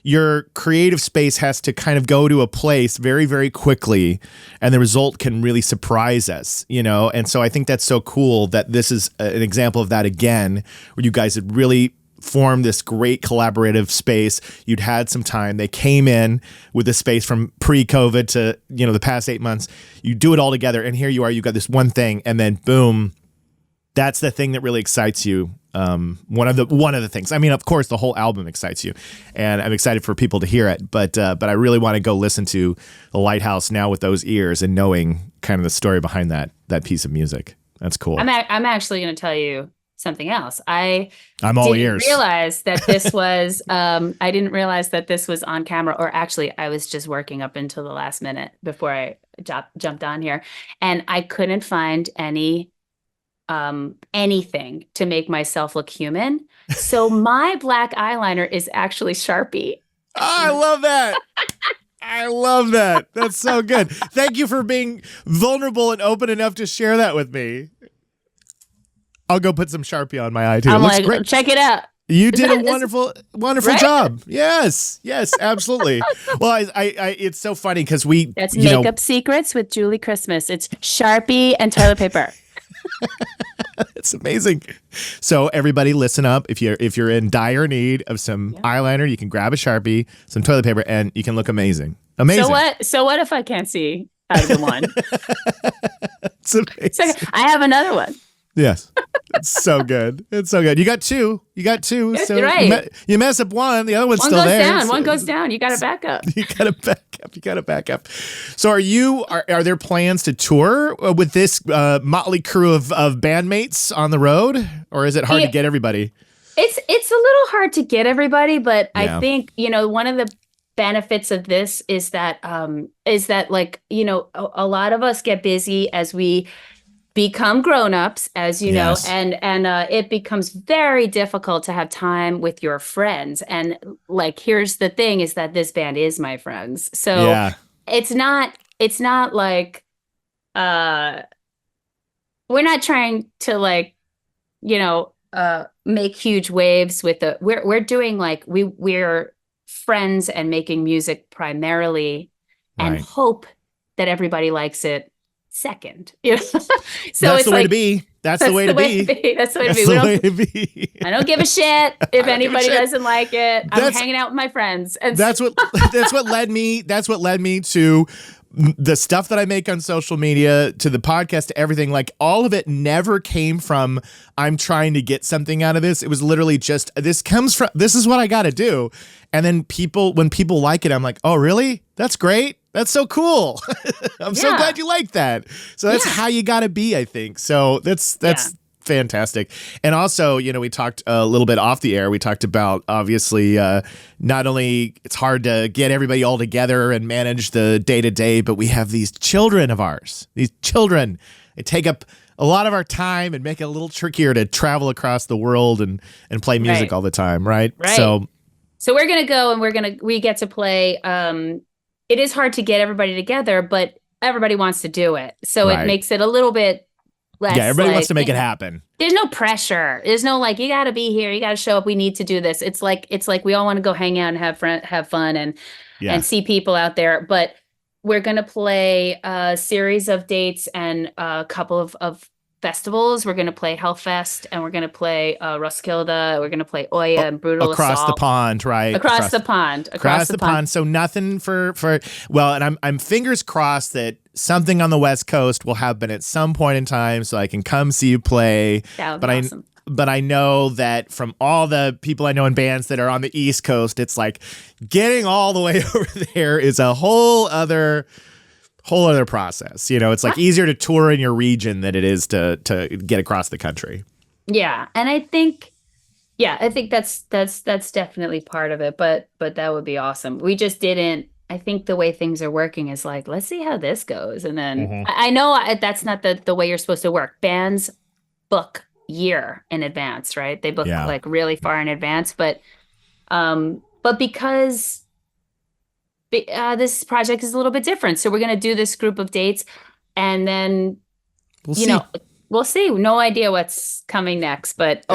Speaker 1: your creative space has to kind of go to a place very, very quickly, and the result can really surprise us, And so I think that's so cool that this is an example of that again, where you guys had really formed this great collaborative space. You'd had some time. They came in with the space from pre-COVID to, the past 8 months. You do it all together, and here you are. You got this one thing, and then boom, that's the thing that really excites you. One of the things. I mean, of course, the whole album excites you, and I'm excited for people to hear it. But I really want to go listen to The Lighthouse now with those ears and knowing kind of the story behind that piece of music. That's cool.
Speaker 5: I'm actually going to tell you something else. I'm
Speaker 1: all ears.
Speaker 5: Realize that this was. I didn't realize that this was on camera, or actually, I was just working up until the last minute before I jumped on here, and I couldn't find anything to make myself look human. So my black eyeliner is actually Sharpie.
Speaker 1: Oh, I love that. I love that. That's so good. Thank you for being vulnerable and open enough to share that with me. I'll go put some Sharpie on my eye too.
Speaker 5: I'm
Speaker 1: it looks great.
Speaker 5: Check it out.
Speaker 1: You did a wonderful
Speaker 5: right?
Speaker 1: job. Yes, absolutely. Well, I it's so funny because
Speaker 5: that's Makeup Secrets with Julie Christmas. It's Sharpie and toilet paper.
Speaker 1: It's amazing. So everybody listen up. If you're in dire need of some eyeliner, you can grab a Sharpie, some toilet paper, and you can look amazing. Amazing.
Speaker 5: So what if I can't see out of the one?
Speaker 1: It's amazing.
Speaker 5: So I have another one.
Speaker 1: Yes. It's so good. It's so good. You got two.
Speaker 5: Yes,
Speaker 1: So
Speaker 5: you're right.
Speaker 1: You mess up one, the other one's
Speaker 5: one
Speaker 1: still
Speaker 5: goes
Speaker 1: there.
Speaker 5: Down. One goes down. You got to back up.
Speaker 1: You got to back up. So are there plans to tour with this motley crew of bandmates on the road, or is it hard to get everybody?
Speaker 5: It's a little hard to get everybody, but I think, one of the benefits of this is that like, a lot of us get busy as we become grown-ups, as you know, and it becomes very difficult to have time with your friends. And like, here's the thing is that this band is my friends. So it's not like, we're not trying to like, make huge waves with we're doing like, we're friends and making music primarily and hope that everybody likes it second. You know? So
Speaker 1: That's
Speaker 5: it's
Speaker 1: the way
Speaker 5: like,
Speaker 1: to be. That's the way to be.
Speaker 5: That's the way to
Speaker 1: That's
Speaker 5: be.
Speaker 1: the way to be.
Speaker 5: I don't give a shit if anybody
Speaker 1: shit.
Speaker 5: doesn't like it. I'm
Speaker 1: That's-
Speaker 5: hanging out with my friends. And
Speaker 1: That's what led me to the stuff that I make on social media, to the podcast, to everything. Like, all of it never came from I'm trying to get something out of this. It was literally just this is what I got to do. And then when people like it, I'm like, oh, really? That's great. That's so cool. I'm so glad you like that. So that's how you got to be, I think. So that's fantastic. And also, we talked a little bit off the air. We talked about, obviously, not only it's hard to get everybody all together and manage the day-to-day, but we have these children of ours. These children, they take up a lot of our time and make it a little trickier to travel across the world and play music all the time, right?
Speaker 5: Right. So we're going to go and we get to play. It is hard to get everybody together, but everybody wants to do it. So it makes it a little bit less.
Speaker 1: Yeah, everybody wants to make it happen.
Speaker 5: There's no pressure. There's no like, you got to be here. You got to show up. We need to do this. It's like we all want to go hang out and have fun and see people out there. But we're going to play a series of dates and a couple of festivals. We're going to play Hellfest, and we're going to play Roskilde. We're going to play Oya and Brutal
Speaker 1: across
Speaker 5: Assault.
Speaker 1: the pond, right?
Speaker 5: Across the pond.
Speaker 1: So nothing for well, and I'm fingers crossed that something on the West Coast will happen at some point in time, so I can come see you play.
Speaker 5: That would be awesome.
Speaker 1: But I know that from all the people I know in bands that are on the East Coast, it's like getting all the way over there is a whole other process. It's like easier to tour in your region than it is to get across the country. Yeah.
Speaker 5: And I think that's definitely part of it, but that would be awesome. We just didn't, I think the way things are working is like, let's see how this goes. And then I know that's not the way you're supposed to work. Bands book year in advance, right? They book like really far in advance, but because this project is a little bit different. So we're going to do this group of dates, and then, we'll see. No idea what's coming next, but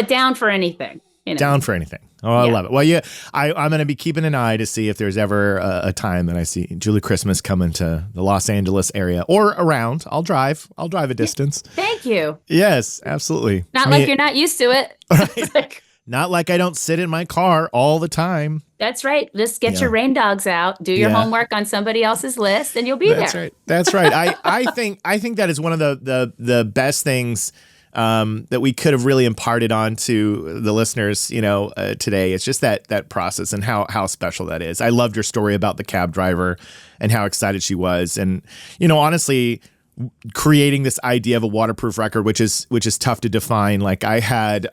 Speaker 5: down for anything. Down for anything. Oh, I love it. Well, I'm going to be keeping an eye to see if there's ever a time that I see Julie Christmas coming to the Los Angeles area or around. I'll drive a distance. Thank you. Yes, absolutely. Not like you're not used to it. Right. Not like I don't sit in my car all the time. That's right. Just get your rain dogs out, do your homework on somebody else's list, and you'll be there. That's right. I think that is one of the best things that we could have really imparted on to the listeners, today. It's just that process and how special that is. I loved your story about the cab driver and how excited she was. And, honestly, creating this idea of a waterproof record, which is tough to define. Like I had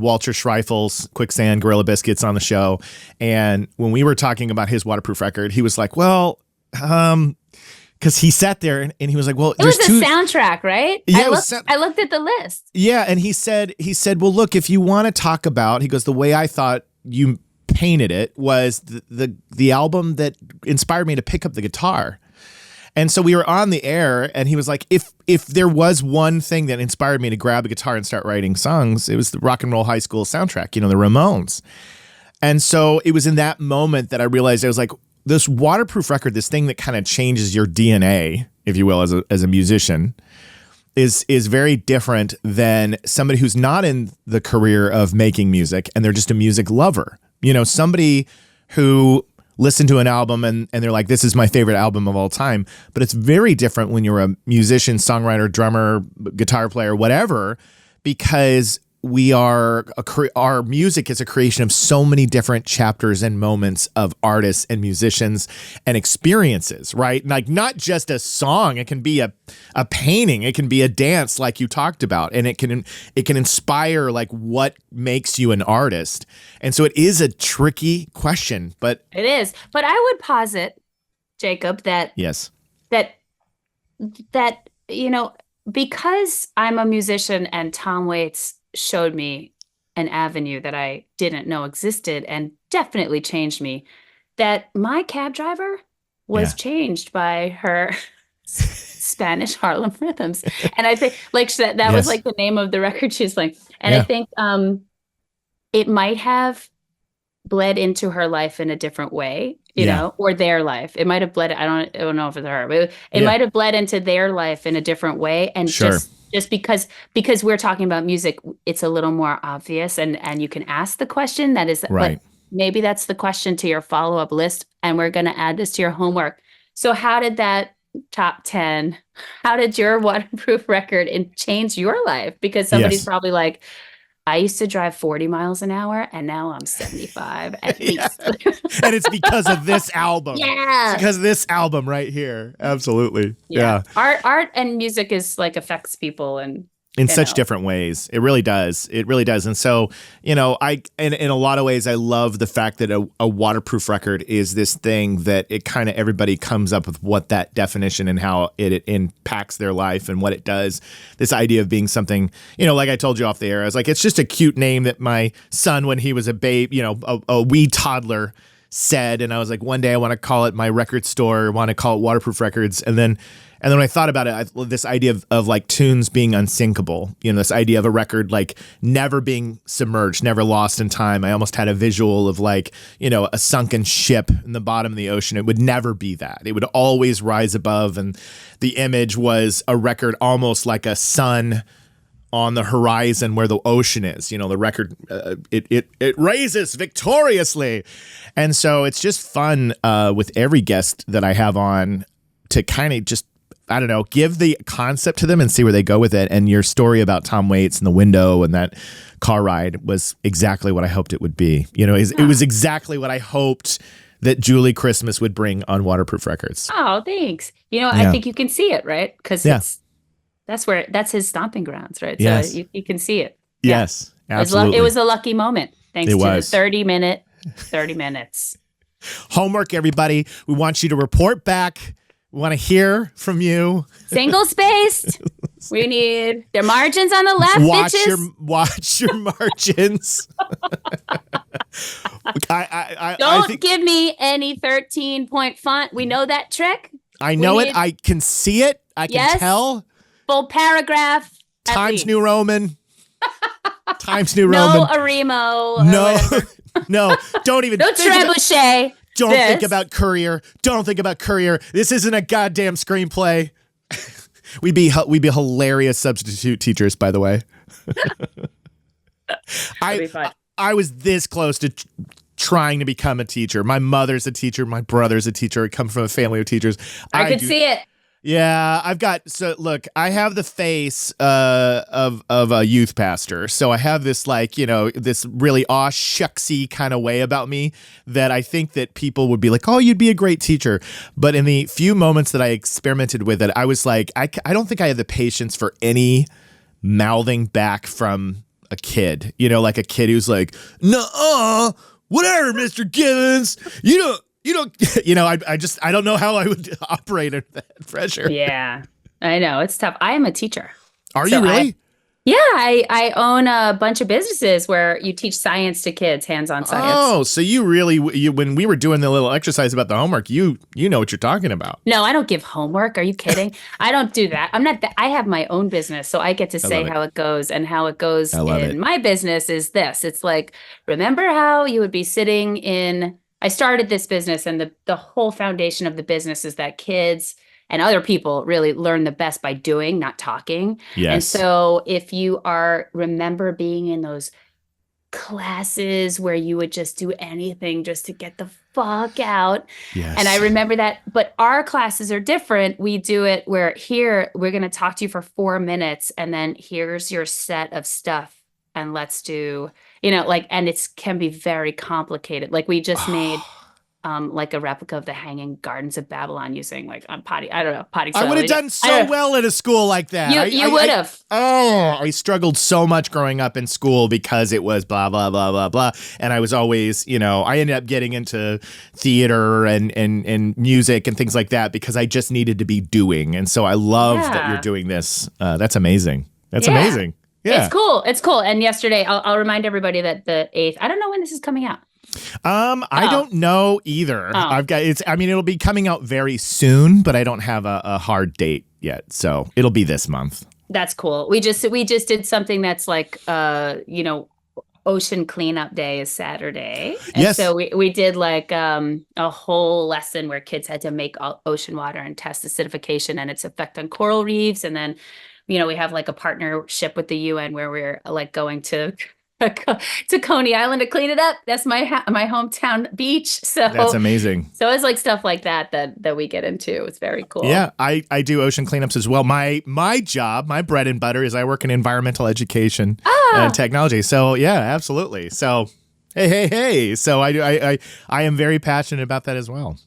Speaker 5: Walter Schreifel's Quicksand Gorilla Biscuits on the show. And when we were talking about his waterproof record, he was like, well, because he sat there and he was like, well, it was a soundtrack, right? Yeah, I looked at the list. Yeah. And he said, well, look, if you want to talk about, he goes, the way I thought you painted it was the album that inspired me to pick up the guitar. And so we were on the air, and he was like, if there was one thing that inspired me to grab a guitar and start writing songs, it was the Rock and Roll High School soundtrack, the Ramones. And so it was in that moment that I realized, I was like, this waterproof record, this thing that kind of changes your DNA, if you will, as a musician, is very different than somebody who's not in the career of making music and they're just a music lover. Somebody who listen to an album and they're like, this is my favorite album of all time. But it's very different when you're a musician, songwriter, drummer, guitar player, whatever, because our music is a creation of so many different chapters and moments of artists and musicians and experiences, right? Like not just a song, it can be a painting, it can be a dance like you talked about, and it can inspire like what makes you an artist. And so it is a tricky question, but it is. But I would posit, Jacob, that because I'm a musician and Tom Waits showed me an avenue that I didn't know existed and definitely changed me, that my cab driver was changed by her Spanish Harlem rhythms. And I think that was like the name of the record she's like, and I think it might have bled into her life in a different way you
Speaker 1: Yeah.
Speaker 5: know, or their life. It might have bled. I don't know if it's her, but it
Speaker 1: Yeah.
Speaker 5: might have bled into their life in a different way. And
Speaker 1: Sure.
Speaker 5: just because we're talking about music, it's a little more obvious, and you can ask the question that is,
Speaker 1: Right.
Speaker 5: but maybe that's the question to your follow-up list, and we're going to add this to your homework. So how did that top 10, how did your waterproof record change your life? Because somebody's
Speaker 1: Yes.
Speaker 5: probably like, I used to drive 40 miles an hour and now I'm 75 at least.
Speaker 1: And it's because of this album.
Speaker 5: Yeah.
Speaker 1: It's because of this album right here. Absolutely. Yeah.
Speaker 5: Art and music is like affects people and
Speaker 1: In
Speaker 5: you
Speaker 1: such
Speaker 5: know.
Speaker 1: different ways. It really does. It really does. And so, you know, in a lot of ways, I love the fact that a waterproof record is this thing that it kind of everybody comes up with what that definition and how it impacts their life and what it does. This idea of being something, you know, like I told you off the air, I was like, it's just a cute name that my son, when he was a babe, you know, a wee toddler, said. And I was like, one day I want to call it my record store, I want to call it Waterproof Records. And then when I thought about it, this idea of like tunes being unsinkable, you know, this idea of a record like never being submerged, never lost in time. I almost had a visual of like, you know, a sunken ship in the bottom of the ocean. It would never be that. It would always rise above. And the image was a record almost like a sun on the horizon where the ocean is. You know, the record, it raises victoriously. And so it's just fun with every guest that I have on to kind of just, I don't know, give the concept to them and see where they go with it. And your story about Tom Waits and the window and that car ride was exactly what I hoped it would be. You know, it was exactly what I hoped that Julie Christmas would bring on Waterproof Records.
Speaker 5: Oh, thanks. You know,
Speaker 1: Yeah.
Speaker 5: I think you can see it, right? Because
Speaker 1: Yeah.
Speaker 5: that's his stomping grounds, right?
Speaker 1: Yes.
Speaker 5: So you can see it.
Speaker 1: Yes, absolutely.
Speaker 5: It was a lucky moment. Thanks
Speaker 1: It
Speaker 5: to
Speaker 1: was.
Speaker 5: the 30 minutes.
Speaker 1: Homework, everybody. We want you to report back. We want to hear from you.
Speaker 5: Single spaced. We need the margins on the left, bitches.
Speaker 1: Watch your margins. I
Speaker 5: Don't
Speaker 1: think,
Speaker 5: give me any 13-point font. We know that trick.
Speaker 1: I know
Speaker 5: we
Speaker 1: it.
Speaker 5: need-
Speaker 1: I can see it. I can
Speaker 5: Yes.
Speaker 1: tell.
Speaker 5: Full paragraph. at
Speaker 1: Times
Speaker 5: least.
Speaker 1: New Roman. Times New
Speaker 5: No
Speaker 1: Roman.
Speaker 5: Arimo. or
Speaker 1: No,
Speaker 5: whatever.
Speaker 1: no. Don't even
Speaker 5: No
Speaker 1: think about,
Speaker 5: trebuchet.
Speaker 1: don't
Speaker 5: this.
Speaker 1: think about Courier. Don't think about Courier. This isn't a goddamn screenplay. We'd be hilarious substitute teachers, by the way.
Speaker 5: That'd be fun.
Speaker 1: I was this close to trying to become a teacher. My mother's a teacher. My brother's a teacher. I come from a family of teachers.
Speaker 5: I could see it.
Speaker 1: Yeah, look, I have the face of a youth pastor. So I have this like, you know, this really aw shucksy kind of way about me that I think that people would be like, oh, you'd be a great teacher. But in the few moments that I experimented with it, I was like, I don't think I have the patience for any mouthing back from a kid, you know, like a kid who's like, nuh-uh, whatever, Mr. Gibbons, you don't, you know, I don't know how I would operate under that pressure.
Speaker 5: Yeah, I know. It's tough. I am a teacher.
Speaker 1: Are
Speaker 5: So
Speaker 1: you really?
Speaker 5: I own a bunch of businesses where you teach science to kids, hands-on science.
Speaker 1: Oh, so you when we were doing the little exercise about the homework, you know what you're talking about.
Speaker 5: No, I don't give homework. Are you kidding? I don't do that. I'm not. I have my own business, so I get to say
Speaker 1: love it.
Speaker 5: how it goes, and how it goes
Speaker 1: I love
Speaker 5: in
Speaker 1: it.
Speaker 5: my business is this. It's like, remember how you would be sitting in. I started this business, and the whole foundation of the business is that kids and other people really learn the best by doing, not talking.
Speaker 1: Yes.
Speaker 5: And so if you remember being in those classes where you would just do anything just to get the fuck out.
Speaker 1: Yes.
Speaker 5: And I remember that, but our classes are different. We do it where here, we're going to talk to you for 4 minutes, and then here's your set of stuff. And let's do, you know, like, and it can be very complicated. Like we just made like a replica of the Hanging Gardens of Babylon using like potty
Speaker 1: I
Speaker 5: soil.
Speaker 1: would have done so well at a school like that.
Speaker 5: You would have.
Speaker 1: I struggled so much growing up in school because it was blah, blah, blah, blah, blah. And I was always, you know, I ended up getting into theater and music and things like that because I just needed to be doing. And so I love that you're doing this. That's amazing. That's amazing. Yeah.
Speaker 5: It's cool. And yesterday, I'll remind everybody that the 8th, I don't know when this is coming out.
Speaker 1: I don't know either.
Speaker 5: Oh.
Speaker 1: It'll be coming out very soon, but I don't have a hard date yet. So it'll be this month.
Speaker 5: That's cool. We just did something that's like, you know, Ocean Cleanup Day is Saturday. And
Speaker 1: Yes.
Speaker 5: so we did like a whole lesson where kids had to make ocean water and test acidification and its effect on coral reefs. And then, we have like a partnership with the UN where we're like going to Coney Island to clean it up. That's my hometown beach. So
Speaker 1: That's amazing.
Speaker 5: So it's like stuff like that we get into. It's very cool.
Speaker 1: Yeah, I do ocean cleanups as well. My job, my bread and butter is I work in environmental education and technology. So yeah, absolutely. So hey. So I am very passionate about that as well.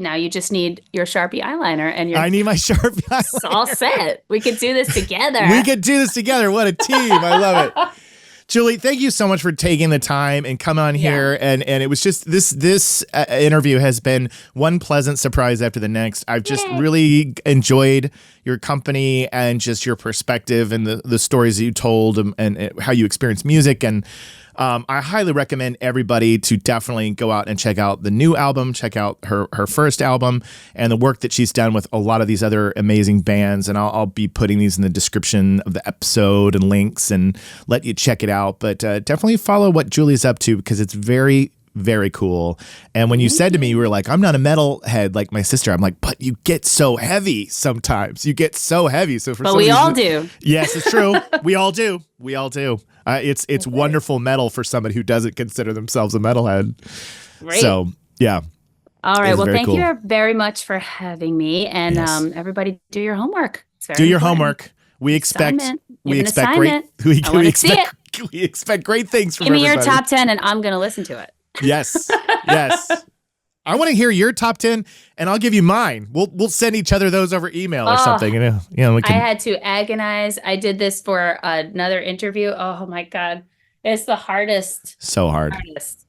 Speaker 5: Now you just need your Sharpie eyeliner and
Speaker 1: I need my Sharpie eyeliner.
Speaker 5: It's all set. We could do this together.
Speaker 1: We could do this together. What a team. I love it. Julie, thank you so much for taking the time and coming on here. And it was just this interview has been one pleasant surprise after the next. I've just really enjoyed your company and just your perspective and the stories that you told and how you experience music. And I highly recommend everybody to definitely go out and check out the new album, check out her first album and the work that she's done with a lot of these other amazing bands. And I'll be putting these in the description of the episode and links and let you check it out. But definitely follow what Julie's up to because it's very, very cool. And when you said to me, you were like, I'm not a metalhead like my sister. I'm like, but you get so heavy sometimes. You get so heavy. So
Speaker 5: but we all do.
Speaker 1: Yes, it's true. We all do. We all do. It's wonderful metal for somebody who doesn't consider themselves a metalhead.
Speaker 5: Great.
Speaker 1: So, yeah.
Speaker 5: All right. Well, thank
Speaker 1: cool.
Speaker 5: you very much for having me. And everybody do your homework.
Speaker 1: Do your homework. We expect great we expect great things from everybody.
Speaker 5: Give me your top 10 and I'm going to listen to it.
Speaker 1: Yes. I want to hear your top 10 and I'll give you mine. We'll send each other those over email or something. We can...
Speaker 5: I had to agonize. I did this for another interview. Oh my God. It's the hardest.
Speaker 1: So hard.
Speaker 5: Hardest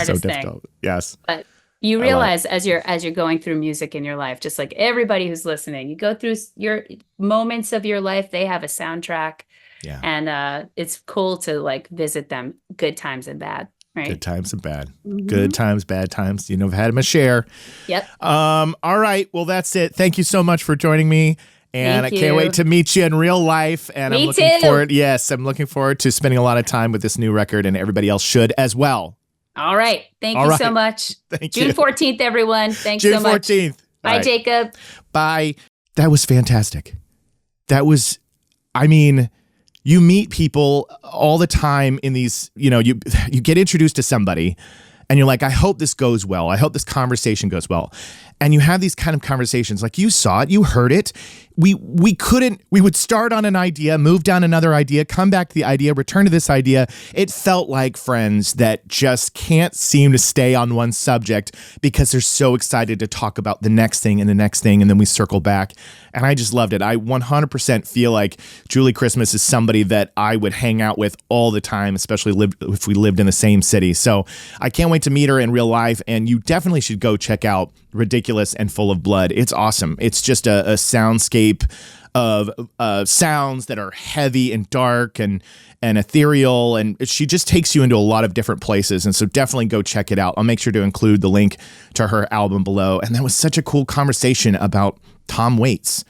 Speaker 1: so
Speaker 5: thing.
Speaker 1: Difficult. Yes.
Speaker 5: But you realize as you're going through music in your life, just like everybody who's listening, you go through your moments of your life, they have a soundtrack.
Speaker 1: Yeah.
Speaker 5: And it's cool to like visit them, good times and bad. Right.
Speaker 1: Good times and bad. Mm-hmm. Good times, bad times. I've had them a share.
Speaker 5: Yep.
Speaker 1: All right. Well, that's it. Thank you so much for joining me. And I can't wait to meet you in real life. And I'm looking forward. Yes, I'm looking forward to spending a lot of time with this new record, and everybody else should as well.
Speaker 5: All right. Thank you so much.
Speaker 1: Thank you.
Speaker 5: June 14th, everyone. Thanks
Speaker 1: June
Speaker 5: so much.
Speaker 1: 14th.
Speaker 5: Bye, right. Jacob.
Speaker 1: Bye. That was fantastic. You meet people all the time in these, you get introduced to somebody and you're like, I hope this goes well. I hope this conversation goes well. And you have these kind of conversations, like you saw it, you heard it. We would start on an idea, move down another idea, come back to the idea, return to this idea. It felt like friends that just can't seem to stay on one subject because they're so excited to talk about the next thing and the next thing. And then we circle back. And I just loved it. I 100% feel like Julie Christmas is somebody that I would hang out with all the time, especially if we lived in the same city. So I can't wait to meet her in real life. And you definitely should go check out Ridiculous and Full of Blood. It's awesome. It's just a soundscape of sounds that are heavy and dark and ethereal, and she just takes you into a lot of different places. And so definitely go check it out. I'll make sure to include the link to her album below. And that was such a cool conversation about Tom Waits.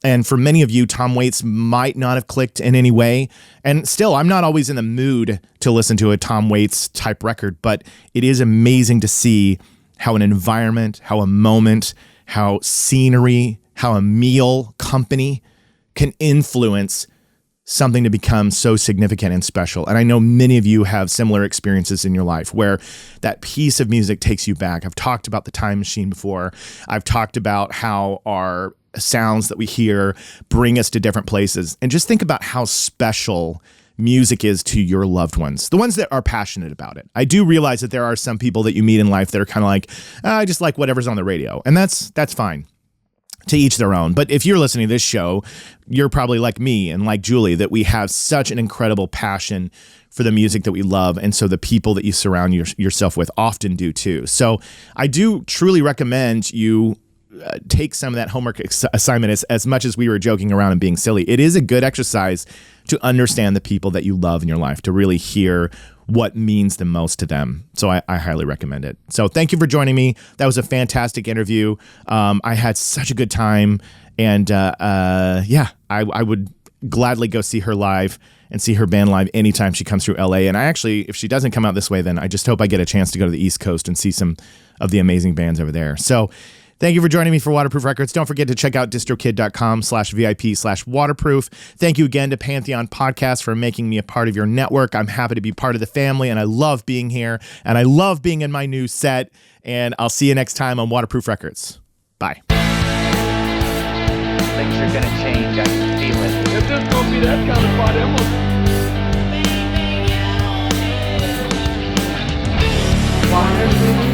Speaker 1: And for many of you, Tom Waits might not have clicked in any way. And still, I'm not always in the mood to listen to a Tom Waits type record, but it is amazing to see how an environment, how a moment, how scenery, how a meal, company can influence something to become so significant and special. And I know many of you have similar experiences in your life where that piece of music takes you back. I've talked about the time machine before. I've talked about how our sounds that we hear bring us to different places. And just think about how special music is to your loved ones, the ones that are passionate about it. I do realize that there are some people that you meet in life that are kind of like, I just like whatever's on the radio. And that's fine. To each their own. But if you're listening to this show, you're probably like me and like Julie, that we have such an incredible passion for the music that we love. And so the people that you surround yourself with often do too. So I do truly recommend you take some of that homework assignment as much as we were joking around and being silly. It is a good exercise to understand the people that you love in your life, to really hear what means the most to them. So I highly recommend it. So thank you for joining me. That was a fantastic interview. I had such a good time. And I would gladly go see her live and see her band live anytime she comes through LA. And I actually, if she doesn't come out this way, then I just hope I get a chance to go to the East Coast and see some of the amazing bands over there. So thank you for joining me for Waterproof Records. Don't forget to check out distrokid.com/VIP/waterproof. Thank you again to Pantheon Podcast for making me a part of your network. I'm happy to be part of the family, and I love being here, and I love being in my new set. And I'll see you next time on Waterproof Records. Bye.
Speaker 2: Things are gonna change. I can feel it.
Speaker 3: If this gonna be that kind of party, I'm gonna
Speaker 4: Waterproof